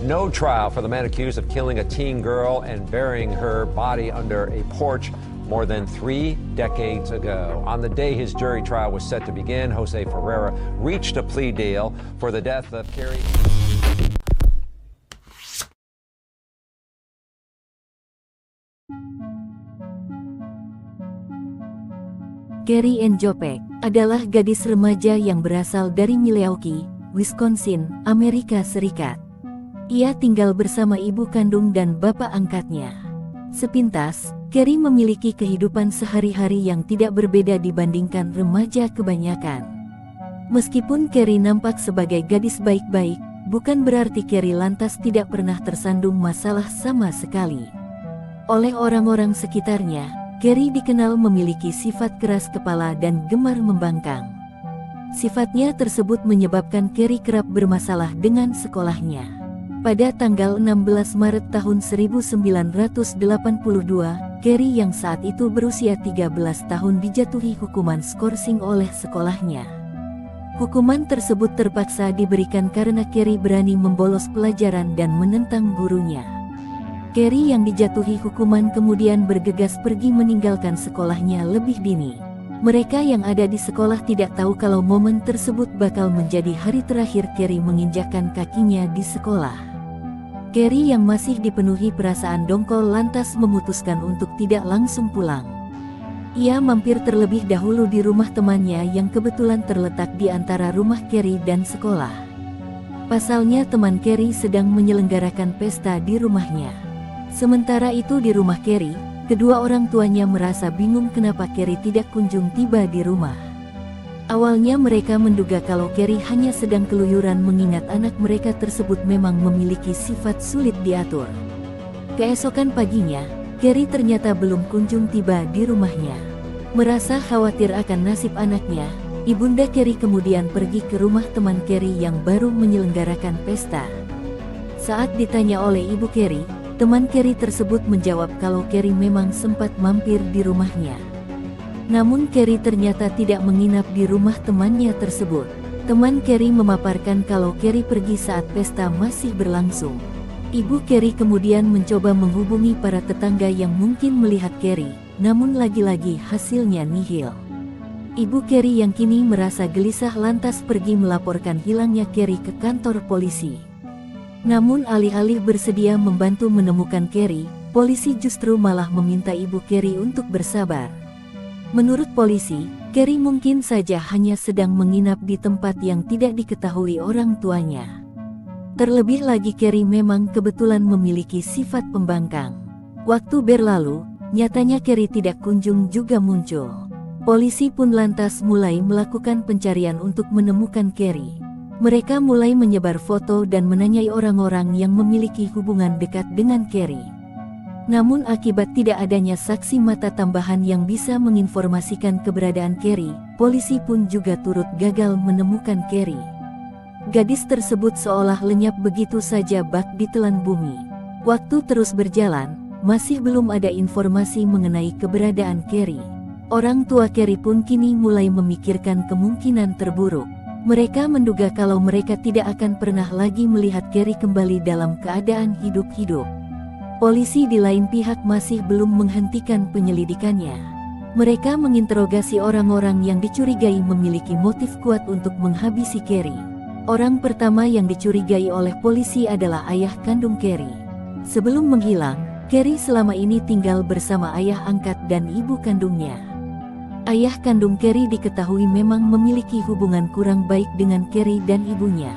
No trial for the man accused of killing a teen girl and burying her body under a porch more than 3 decades ago. On the day his jury trial was set to begin, Jose Ferreira reached a plea deal for the death of Carrie. Carrie Ann Jopek adalah gadis remaja yang berasal dari Milwaukee, Wisconsin, Amerika Serikat. Ia tinggal bersama ibu kandung dan bapak angkatnya. Sepintas, Carrie memiliki kehidupan sehari-hari yang tidak berbeda dibandingkan remaja kebanyakan. Meskipun Carrie nampak sebagai gadis baik-baik, bukan berarti Carrie lantas tidak pernah tersandung masalah sama sekali. Oleh orang-orang sekitarnya, Carrie dikenal memiliki sifat keras kepala dan gemar membangkang. Sifatnya tersebut menyebabkan Carrie kerap bermasalah dengan sekolahnya. Pada tanggal 16 Maret tahun 1982, Carrie yang saat itu berusia 13 tahun dijatuhi hukuman skorsing oleh sekolahnya. Hukuman tersebut terpaksa diberikan karena Carrie berani membolos pelajaran dan menentang gurunya. Carrie yang dijatuhi hukuman kemudian bergegas pergi meninggalkan sekolahnya lebih dini. Mereka yang ada di sekolah tidak tahu kalau momen tersebut bakal menjadi hari terakhir Carrie menginjakkan kakinya di sekolah. Carrie yang masih dipenuhi perasaan dongkol lantas memutuskan untuk tidak langsung pulang. Ia mampir terlebih dahulu di rumah temannya yang kebetulan terletak di antara rumah Carrie dan sekolah. Pasalnya teman Carrie sedang menyelenggarakan pesta di rumahnya. Sementara itu di rumah Carrie, kedua orang tuanya merasa bingung kenapa Carrie tidak kunjung tiba di rumah. Awalnya mereka menduga kalau Carrie hanya sedang keluyuran mengingat anak mereka tersebut memang memiliki sifat sulit diatur. Keesokan paginya, Carrie ternyata belum kunjung tiba di rumahnya. Merasa khawatir akan nasib anaknya, ibunda Carrie kemudian pergi ke rumah teman Carrie yang baru menyelenggarakan pesta. Saat ditanya oleh ibu Carrie, teman Carrie tersebut menjawab kalau Carrie memang sempat mampir di rumahnya. Namun Carrie ternyata tidak menginap di rumah temannya tersebut. Teman Carrie memaparkan kalau Carrie pergi saat pesta masih berlangsung. Ibu Carrie kemudian mencoba menghubungi para tetangga yang mungkin melihat Carrie, namun lagi-lagi hasilnya nihil. Ibu Carrie yang kini merasa gelisah lantas pergi melaporkan hilangnya Carrie ke kantor polisi. Namun alih-alih bersedia membantu menemukan Carrie, polisi justru malah meminta ibu Carrie untuk bersabar. Menurut polisi, Carrie mungkin saja hanya sedang menginap di tempat yang tidak diketahui orang tuanya. Terlebih lagi Carrie memang kebetulan memiliki sifat pembangkang. Waktu berlalu, nyatanya Carrie tidak kunjung juga muncul. Polisi pun lantas mulai melakukan pencarian untuk menemukan Carrie. Mereka mulai menyebar foto dan menanyai orang-orang yang memiliki hubungan dekat dengan Carrie. Namun akibat tidak adanya saksi mata tambahan yang bisa menginformasikan keberadaan Carrie, polisi pun juga turut gagal menemukan Carrie. Gadis tersebut seolah lenyap begitu saja bak ditelan bumi. Waktu terus berjalan, masih belum ada informasi mengenai keberadaan Carrie. Orang tua Carrie pun kini mulai memikirkan kemungkinan terburuk. Mereka menduga kalau mereka tidak akan pernah lagi melihat Carrie kembali dalam keadaan hidup-hidup. Polisi di lain pihak masih belum menghentikan penyelidikannya. Mereka menginterogasi orang-orang yang dicurigai memiliki motif kuat untuk menghabisi Carrie. Orang pertama yang dicurigai oleh polisi adalah ayah kandung Carrie. Sebelum menghilang, Carrie selama ini tinggal bersama ayah angkat dan ibu kandungnya. Ayah kandung Carrie diketahui memang memiliki hubungan kurang baik dengan Carrie dan ibunya.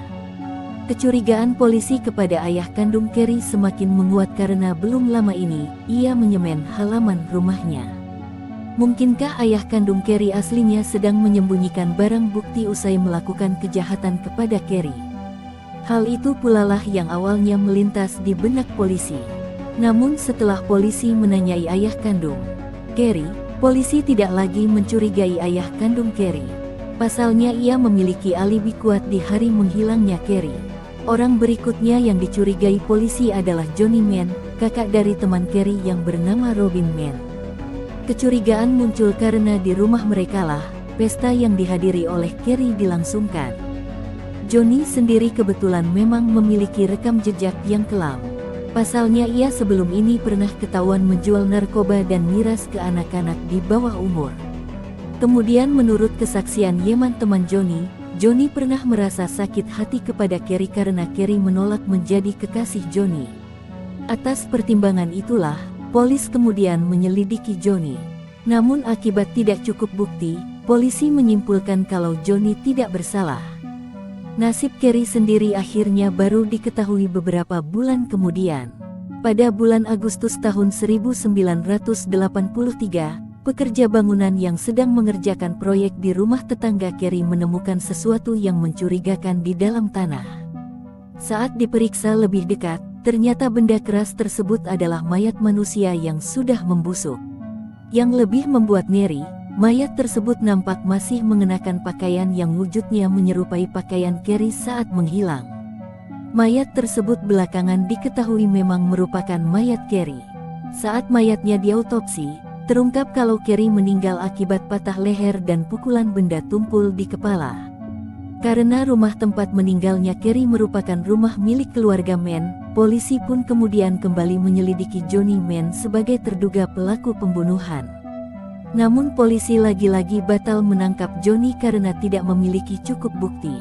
Kecurigaan polisi kepada ayah kandung Carrie semakin menguat karena belum lama ini, ia menyemen halaman rumahnya. Mungkinkah ayah kandung Carrie aslinya sedang menyembunyikan barang bukti usai melakukan kejahatan kepada Carrie? Hal itu pula lah yang awalnya melintas di benak polisi. Namun setelah polisi menanyai ayah kandung Carrie, polisi tidak lagi mencurigai ayah kandung Carrie. Pasalnya ia memiliki alibi kuat di hari menghilangnya Carrie. Orang berikutnya yang dicurigai polisi adalah Johnny Mann, kakak dari teman Carrie yang bernama Robin Mann. Kecurigaan muncul karena di rumah merekalah pesta yang dihadiri oleh Carrie dilangsungkan. Johnny sendiri kebetulan memang memiliki rekam jejak yang kelam. Pasalnya ia sebelum ini pernah ketahuan menjual narkoba dan miras ke anak-anak di bawah umur. Kemudian menurut kesaksian Yeman teman Johnny, Johnny pernah merasa sakit hati kepada Kerry karena Kerry menolak menjadi kekasih Johnny. Atas pertimbangan itulah, polis kemudian menyelidiki Johnny. Namun akibat tidak cukup bukti, polisi menyimpulkan kalau Johnny tidak bersalah. Nasib Kerry sendiri akhirnya baru diketahui beberapa bulan kemudian. Pada bulan Agustus tahun 1983, pekerja bangunan yang sedang mengerjakan proyek di rumah tetangga Kerry menemukan sesuatu yang mencurigakan di dalam tanah. Saat diperiksa lebih dekat, ternyata benda keras tersebut adalah mayat manusia yang sudah membusuk. Yang lebih membuat ngeri, mayat tersebut nampak masih mengenakan pakaian yang wujudnya menyerupai pakaian Kerry saat menghilang. Mayat tersebut belakangan diketahui memang merupakan mayat Kerry. Saat mayatnya diautopsi, terungkap kalau Kerry meninggal akibat patah leher dan pukulan benda tumpul di kepala. Karena rumah tempat meninggalnya Kerry merupakan rumah milik keluarga Mann, polisi pun kemudian kembali menyelidiki Johnny Mann sebagai terduga pelaku pembunuhan. Namun polisi lagi-lagi batal menangkap Johnny karena tidak memiliki cukup bukti.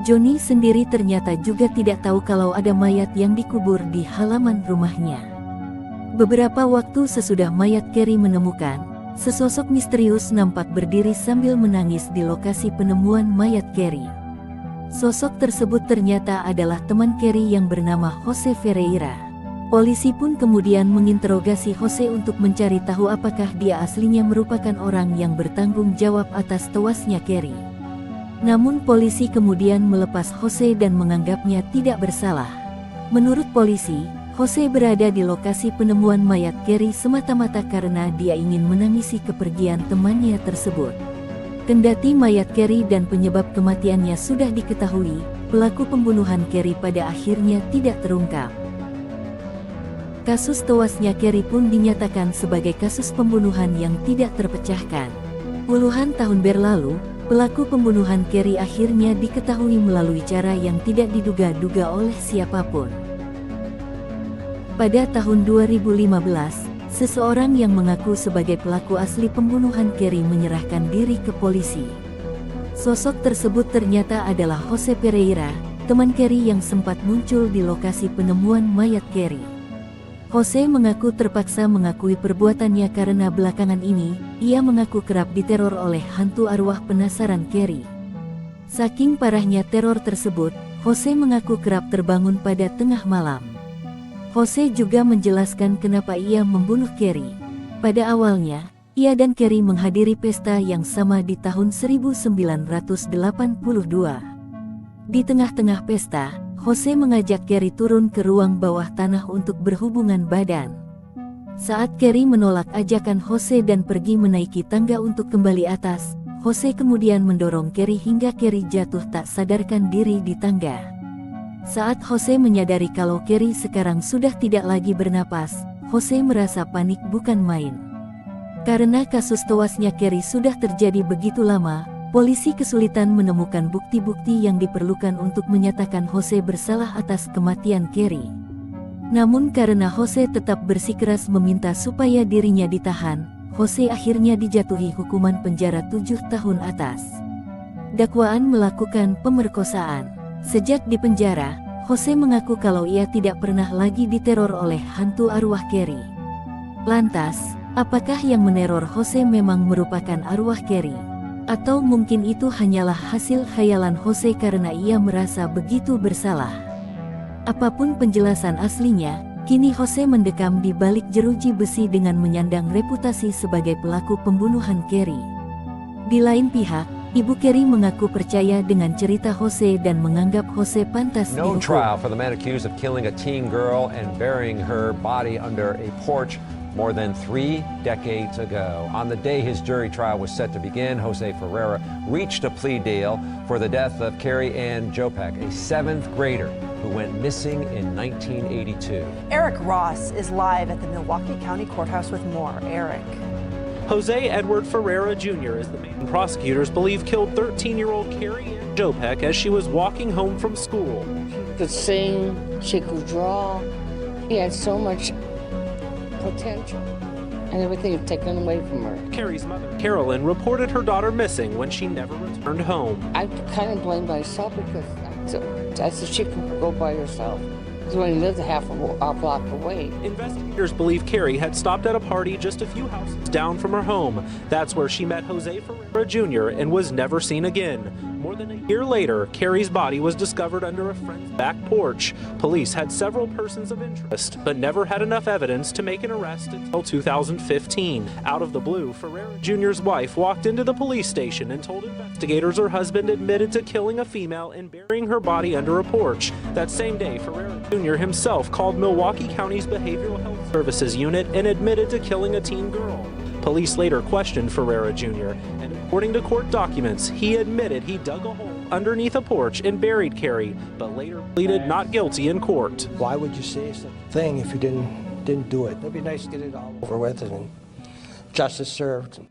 Johnny sendiri ternyata juga tidak tahu kalau ada mayat yang dikubur di halaman rumahnya. Beberapa waktu sesudah mayat Kerry menemukan, sesosok misterius nampak berdiri sambil menangis di lokasi penemuan mayat Kerry. Sosok tersebut ternyata adalah teman Kerry yang bernama Jose Ferreira. Polisi pun kemudian menginterogasi Jose untuk mencari tahu apakah dia aslinya merupakan orang yang bertanggung jawab atas tewasnya Kerry. Namun polisi kemudian melepas Jose dan menganggapnya tidak bersalah. Menurut polisi, Jose berada di lokasi penemuan mayat Kerry semata-mata karena dia ingin menangisi kepergian temannya tersebut. Kendati mayat Kerry dan penyebab kematiannya sudah diketahui, pelaku pembunuhan Kerry pada akhirnya tidak terungkap. Kasus tewasnya Kerry pun dinyatakan sebagai kasus pembunuhan yang tidak terpecahkan. Puluhan tahun berlalu, pelaku pembunuhan Kerry akhirnya diketahui melalui cara yang tidak diduga-duga oleh siapapun. Pada tahun 2015, seseorang yang mengaku sebagai pelaku asli pembunuhan Kerry menyerahkan diri ke polisi. Sosok tersebut ternyata adalah Jose Ferreira, teman Kerry yang sempat muncul di lokasi penemuan mayat Kerry. Jose mengaku terpaksa mengakui perbuatannya karena belakangan ini, ia mengaku kerap diteror oleh hantu arwah penasaran Kerry. Saking parahnya teror tersebut, Jose mengaku kerap terbangun pada tengah malam. Jose juga menjelaskan kenapa ia membunuh Kerry. Pada awalnya, ia dan Kerry menghadiri pesta yang sama di tahun 1982. Di tengah-tengah pesta, Jose mengajak Kerry turun ke ruang bawah tanah untuk berhubungan badan. Saat Kerry menolak ajakan Jose dan pergi menaiki tangga untuk kembali atas, Jose kemudian mendorong Kerry hingga Kerry jatuh tak sadarkan diri di tangga. Saat Jose menyadari kalau Kerry sekarang sudah tidak lagi bernapas, Jose merasa panik bukan main. Karena kasus tewasnya Kerry sudah terjadi begitu lama, polisi kesulitan menemukan bukti-bukti yang diperlukan untuk menyatakan Jose bersalah atas kematian Kerry. Namun karena Jose tetap bersikeras meminta supaya dirinya ditahan, Jose akhirnya dijatuhi hukuman penjara 7 tahun atas. Dakwaan melakukan pemerkosaan. Sejak di penjara, Jose mengaku kalau ia tidak pernah lagi diteror oleh hantu arwah Kerry. Lantas, apakah yang meneror Jose memang merupakan arwah Kerry? Atau mungkin itu hanyalah hasil khayalan Jose karena ia merasa begitu bersalah? Apapun penjelasan aslinya, kini Jose mendekam di balik jeruji besi dengan menyandang reputasi sebagai pelaku pembunuhan Kerry. Di lain pihak, Ibu Kerry mengaku percaya dengan cerita Jose dan menganggap Jose pantas dihukum. No trial for the man accused of killing a teen girl and burying her body under a porch more than 3 decades ago. On the day his jury trial was set to begin, Jose Ferreira reached a plea deal for the death of Kerry Ann Jopek, a 7th grader who went missing in 1982. Eric Ross is live at the Milwaukee County Courthouse with more. Eric. Jose Edward Ferreira Jr. is the man prosecutors believe killed 13-year-old Kerry Ann Jopek as she was walking home from school. She could sing, she could draw. She had so much potential, and everything was taken away from her. Carrie's mother, Carolyn, reported her daughter missing when she never returned home. I kind of blame myself because I said she could go by herself. Because we only lived half a block away. Investigators believe Carrie had stopped at a party just a few houses down from her home. That's where she met Jose Ferreira Jr. and was never seen again. More than a year later, Carrie's body was discovered under a friend's back porch. Police had several persons of interest, but never had enough evidence to make an arrest until 2015. Out of the blue, Ferreira Jr.'s wife walked into the police station and told investigators her husband admitted to killing a female and burying her body under a porch. That same day, Ferreira Jr. himself called Milwaukee County's Behavioral Health Services unit and admitted to killing a teen girl. Police later questioned Ferreira Jr., and according to court documents, he admitted he dug a hole underneath a porch and buried Carrie, but later pleaded not guilty in court. Why would you say such a thing if you didn't do it? It'd be nice to get it all over with and justice served.